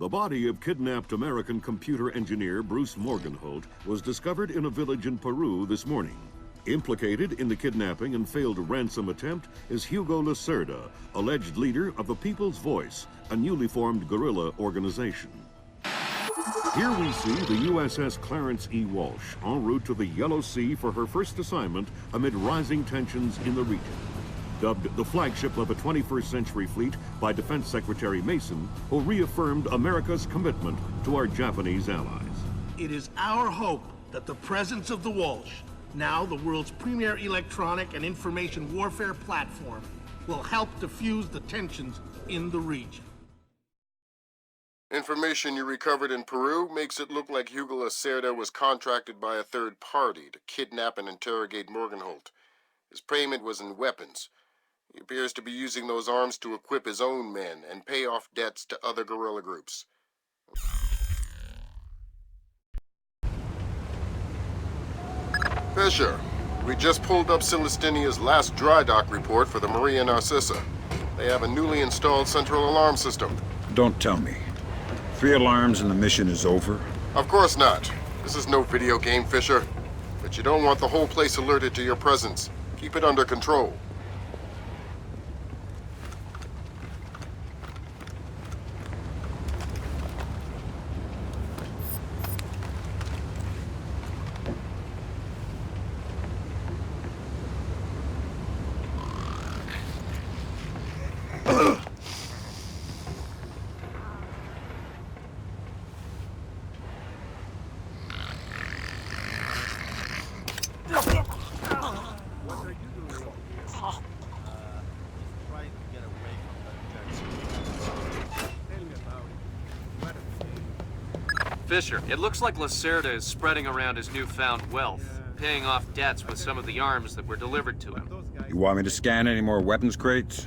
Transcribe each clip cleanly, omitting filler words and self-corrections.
The body of kidnapped American computer engineer Bruce Morgenholt was discovered in a village in Peru this morning. Implicated in the kidnapping and failed ransom attempt is Hugo Lacerda, alleged leader of the People's Voice, a newly formed guerrilla organization. Here we see the USS Clarence E. Walsh en route to the Yellow Sea for her first assignment amid rising tensions in the region. Dubbed the flagship of a 21st century fleet by Defense Secretary Mason, who reaffirmed America's commitment to our Japanese allies. It is our hope that the presence of the Walsh, now the world's premier electronic and information warfare platform, will help diffuse the tensions in the region. Information you recovered in Peru makes it look like Hugo Lacerda was contracted by a third party to kidnap and interrogate Morgenholt. His payment was in weapons. He appears to be using those arms to equip his own men and pay off debts to other guerrilla groups. Fisher, we just pulled up Celestinia's last dry dock report for the Maria Narcissa. They have a newly installed central alarm system. Don't tell me. 3 alarms and the mission is over? Of course not. This is no video game, Fisher. But you don't want the whole place alerted to your presence. Keep it under control. Fisher, it looks like Lacerda is spreading around his newfound wealth, paying off debts with some of the arms that were delivered to him. You want me to scan any more weapons crates?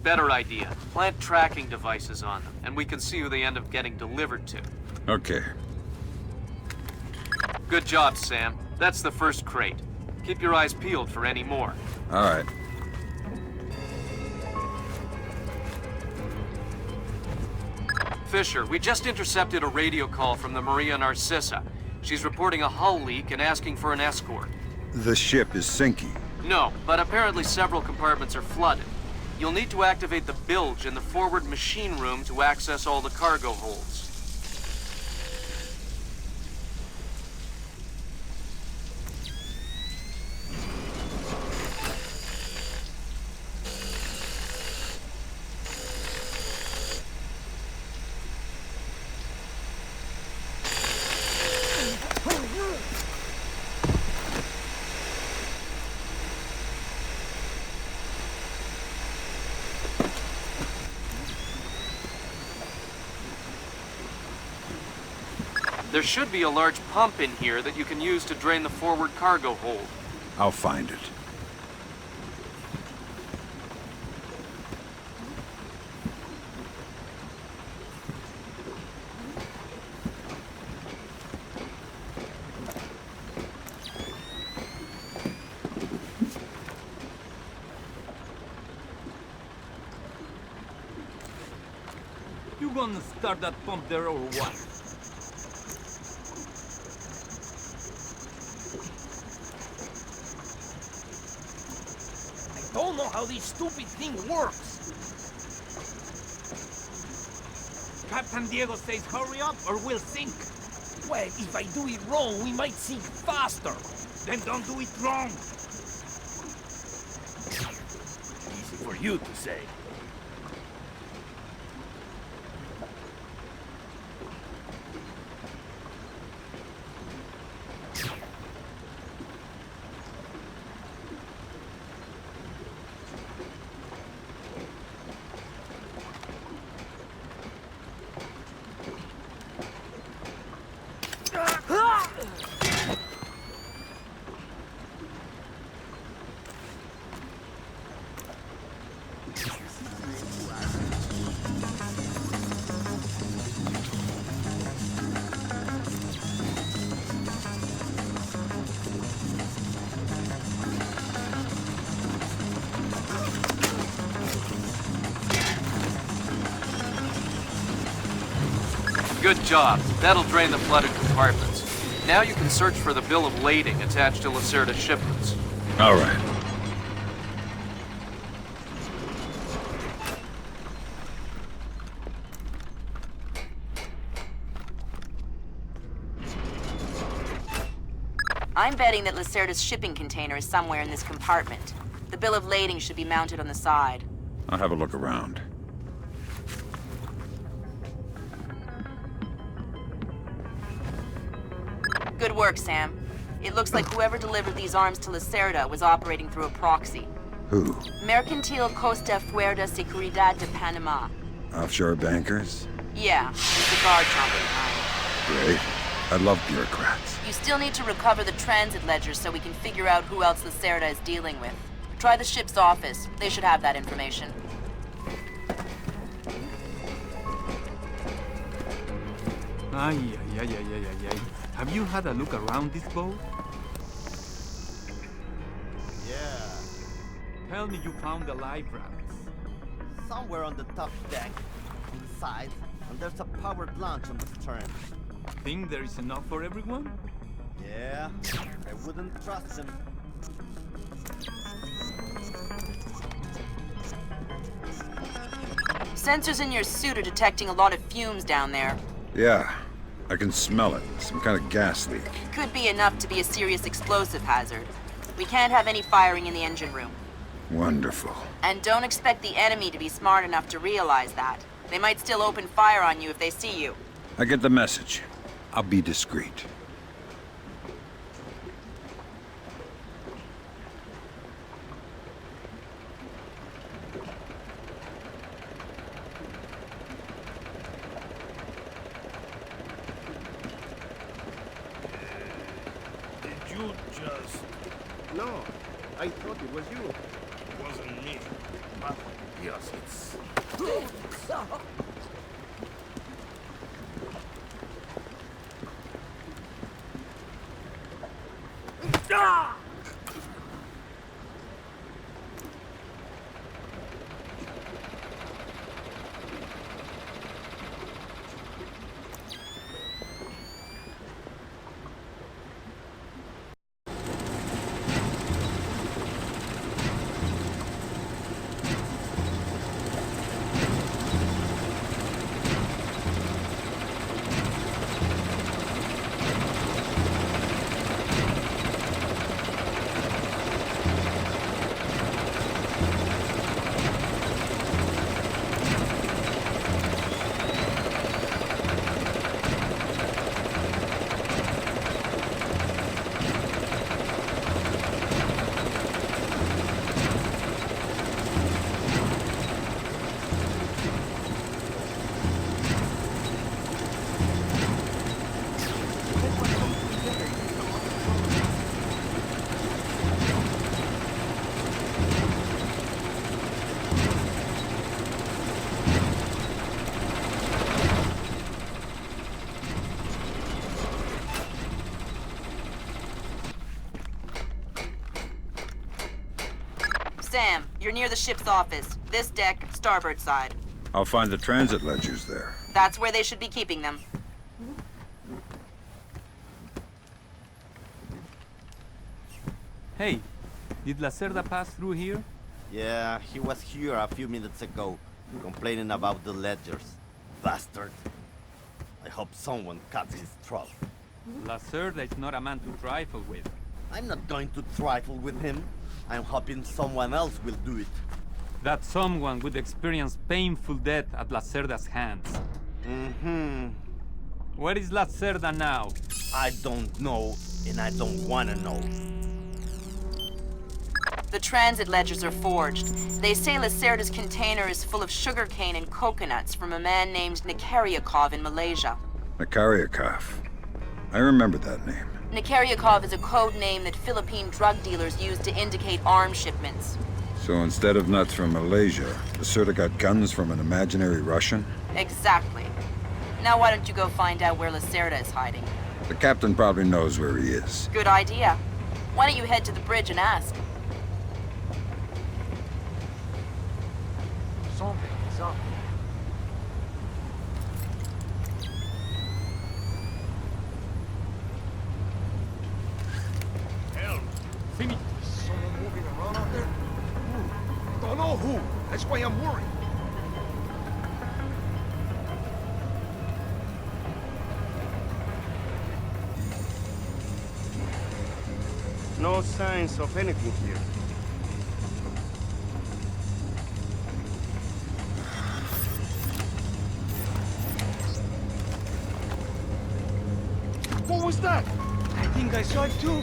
Better idea. Plant tracking devices on them, and we can see who they end up getting delivered to. Okay. Good job, Sam. That's the first crate. Keep your eyes peeled for any more. All right. Fisher, we just intercepted a radio call from the Maria Narcissa. She's reporting a hull leak and asking for an escort. The ship is sinking. No, but apparently several compartments are flooded. You'll need to activate the bilge in the forward machine room to access all the cargo holds. There should be a large pump in here that you can use to drain the forward cargo hold. I'll find it. You gonna start that pump there or what? I don't know how this stupid thing works. Captain Diego says hurry up or we'll sink. Well, if I do it wrong, we might sink faster. Then don't do it wrong. Easy for you to say. Good job. That'll drain the flooded compartments. Now you can search for the bill of lading attached to Lacerda's shipments. All right. I'm betting that Lacerda's shipping container is somewhere in this compartment. The bill of lading should be mounted on the side. I'll have a look around. Good work, Sam. It looks like whoever delivered these arms to Lacerda was operating through a proxy. Who? Mercantil Costa Fuerza Seguridad de Panama. Offshore bankers? Yeah, it's the guard chomping kind. Great. I love bureaucrats. You still need to recover the transit ledgers so we can figure out who else Lacerda is dealing with. Try the ship's office. They should have that information. Ay. Have you had a look around this boat? Yeah, Tell me you found the live rafts. somewhere on the top deck, to the side, and there's a powered launch on the stern. Think there is enough for everyone? Yeah, I wouldn't trust him. Sensors in your suit are detecting a lot of fumes down there. Yeah, I can smell it. Some kind of gas leak. Could be enough to be a serious explosive hazard. We can't have any firing in the engine room. Wonderful. And don't expect the enemy to be smart enough to realize that. They might still open fire on you if they see you. I get the message. I'll be discreet. Did you just... No, I thought it was you. It wasn't me. But yes, it's... Sam, you're near the ship's office. This deck, starboard side. I'll find the transit ledgers there. That's where they should be keeping them. Hey, did Lacerda pass through here? Yeah, he was here a few minutes ago, complaining about the ledgers. Bastard. I hope someone cuts his throat. Lacerda is not a man to trifle with. I'm not going to trifle with him. I'm hoping someone else will do it. That someone would experience painful death at Lacerda's hands. Mm-hmm. Where is Lacerda now? I don't know, and I don't want to know. The transit ledgers are forged. They say Lacerda's container is full of sugarcane and coconuts from a man named Nikaryakov in Malaysia. Nikaryakov. I remember that name. Nikaryakov is a code name that Philippine drug dealers use to indicate arms shipments. So instead of nuts from Malaysia, Lacerda got guns from an imaginary Russian? Exactly. Now why don't you go find out where Lacerda is hiding? The captain probably knows where he is. Good idea. Why don't you head to the bridge and ask? know who. That's why I'm worried. No signs of anything here. What was that? I think I saw it too.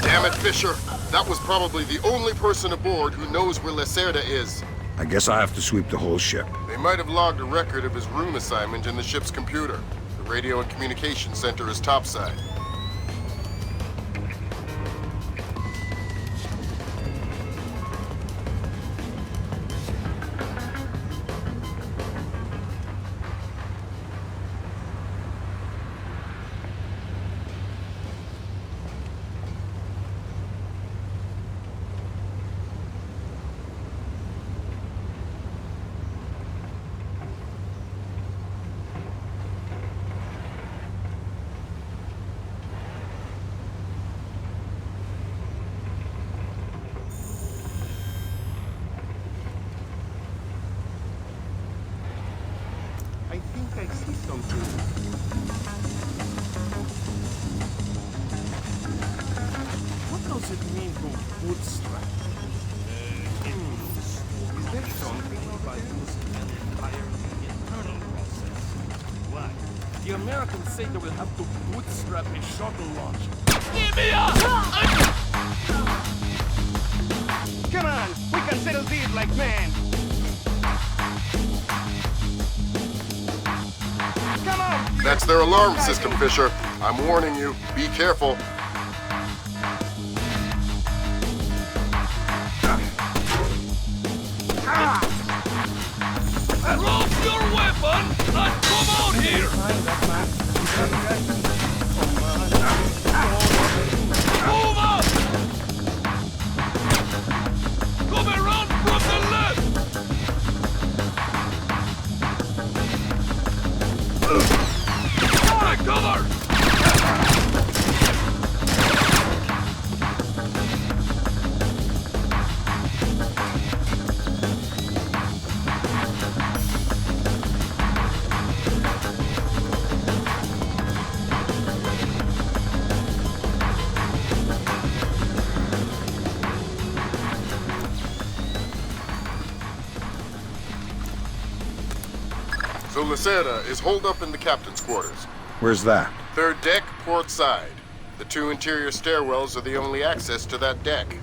Damn it, Fisher. That was probably the only person aboard who knows where Lacerda is. I guess I have to sweep the whole ship. They might have logged a record of his room assignment in the ship's computer. The radio and communication center is topside. I think I see something. What does it mean to bootstrap? Is there something about using an entirely internal process? Why? The Americans say they will have to bootstrap a shuttle launch. Give me up! Come on, we can settle this like men. Come on! That's their alarm system, Fisher. I'm warning you. Be careful. Drop your weapon and come out here! Move up! Come around from the left! Take cover! So Lacerda is holed up in the captain's quarters. Where's that? Third deck, port side. The two interior stairwells are the only access to that deck.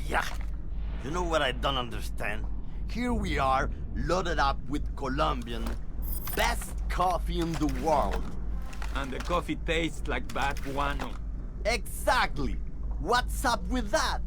Yeah. You know what I don't understand? Here we are, loaded up with Colombian, best coffee in the world. And the coffee tastes like bad guano. Exactly. What's up with that?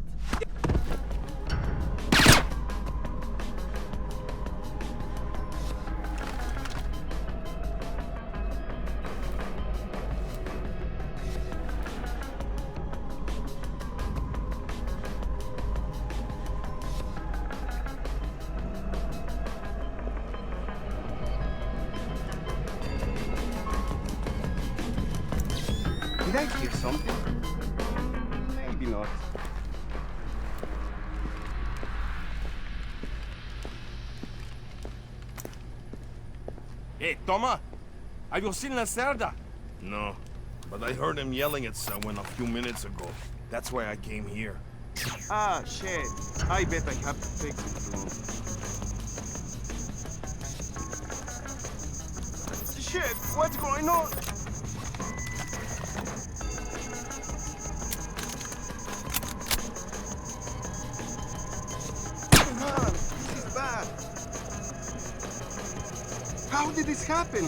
Did I hear something? Maybe not. Hey, Toma! Have you seen Lacerda? No, but I heard him yelling at someone a few minutes ago. That's why I came here. Ah, shit. I bet I have to take it along. Shit, what's going on? Man, this is bad. How did this happen?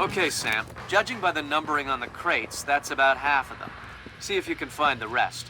Okay, Sam. Judging by the numbering on the crates, that's about half of them. See if you can find the rest.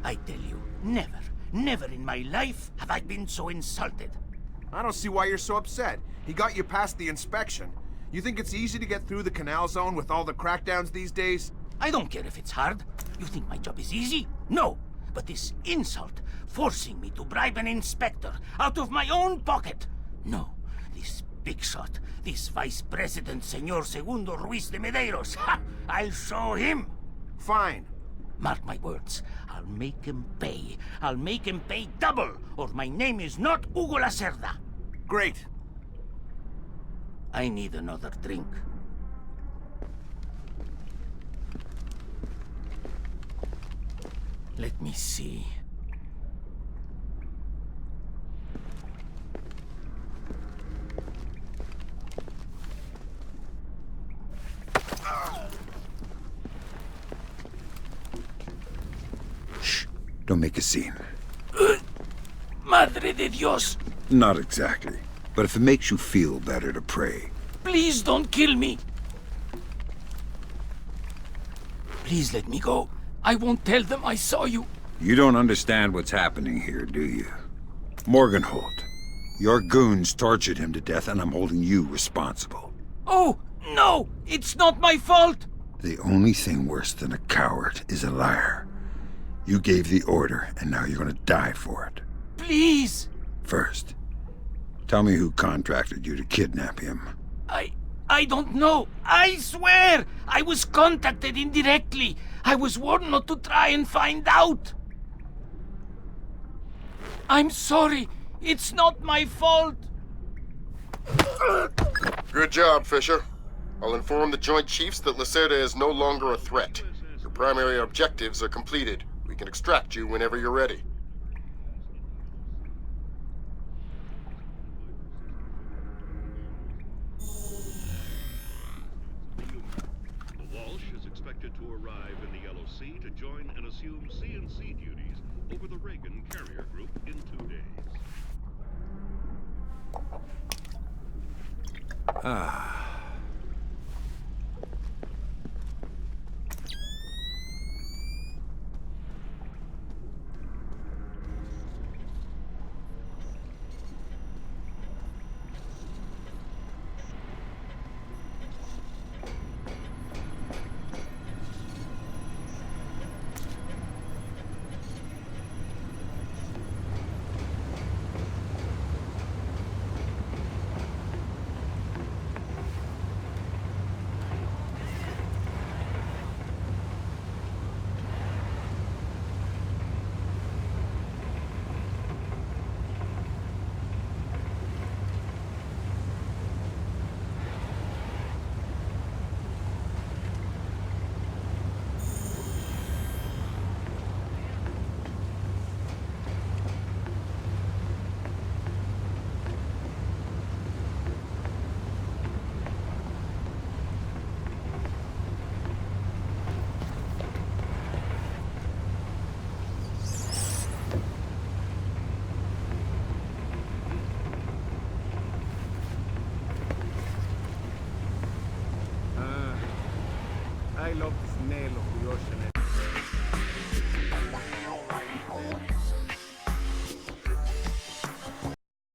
I tell you, never in my life have I been so insulted. I don't see why you're so upset. He got you past the inspection. You think it's easy to get through the canal zone with all the crackdowns these days? I don't care if it's hard. You think my job is easy? No. But this insult, forcing me to bribe an inspector out of my own pocket. No. This big shot, this Vice President Senor Segundo Ruiz de Medeiros. Ha! I'll show him. Fine. Mark my words. I'll make him pay. I'll make him pay double, or my name is not Hugo Lacerda. Great. I need another drink. Let me see. Shh. Don't make a scene. Madre de Dios! Not exactly. But if it makes you feel better to pray. Please don't kill me! Please let me go. I won't tell them I saw you. You don't understand what's happening here, do you? Morgenholt. Your goons tortured him to death, and I'm holding you responsible. Oh, no! It's not my fault! The only thing worse than a coward is a liar. You gave the order, and now you're gonna die for it. Please! First, tell me who contracted you to kidnap him. I don't know. I swear! I was contacted indirectly. I was warned not to try and find out. I'm sorry. It's not my fault. Good job, Fisher. I'll inform the Joint Chiefs that Lacerda is no longer a threat. Your primary objectives are completed. We can extract you whenever you're ready. The Walsh is expected to arrive in the LOC to join and assume CNC duties over the Reagan carrier group in 2 days. I love snail of the ocean.